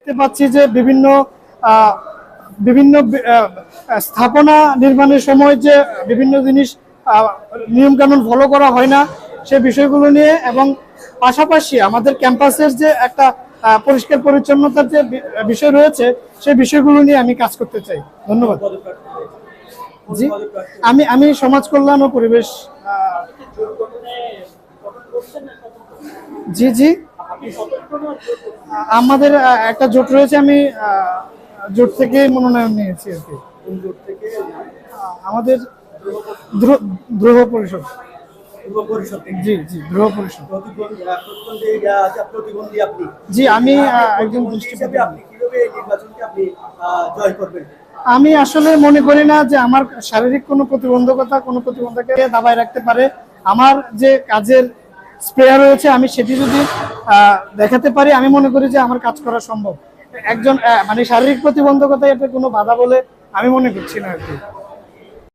দেখতে পাচ্ছি যে বিভিন্ন আহ, বিভিন্ন স্থাপনা নির্মাণের সময় যে বিভিন্ন জিনিস নিয়ম কানুন ফলো করা হয় না সে বিষয়গুলো নিয়ে, এবং পাশাপাশি আমাদের ক্যাম্পাসের যে একটা পরিষ্কার পরিচ্ছন্নতার যে বিষয় রয়েছে সেই বিষয়গুলো নিয়ে আমি কাজ করতে চাই। ধন্যবাদ। জি, আমি আমি সমাজ কল্যাণ ও পরিবেশ। জি জি, আমাদের একটা জোট রয়েছে, আমি জোট থেকে মনোনয়ন নিয়েছি আর কি। আমাদের দ্রোহ পরিষদ। জি জি, দ্রোহ পরিষদ। জি, আমি একজন দৃষ্টিপ্রতিবন্ধী। আমি আসলে মনে করি না যে আমার শারীরিক কোনো প্রতিবন্ধকতা কোনো প্রতিবন্ধককে দাবায় রাখতে পারে। আমার যে কাজের স্প্রেয়ার রয়েছে আমি সেটি যদি দেখাতে পারি, আমি মনে করি যে আমার কাজ করা সম্ভব। একজন মানে শারীরিক প্রতিবন্ধকতা এটা কোনো বাধা বলে আমি মনে করছি না আর কি।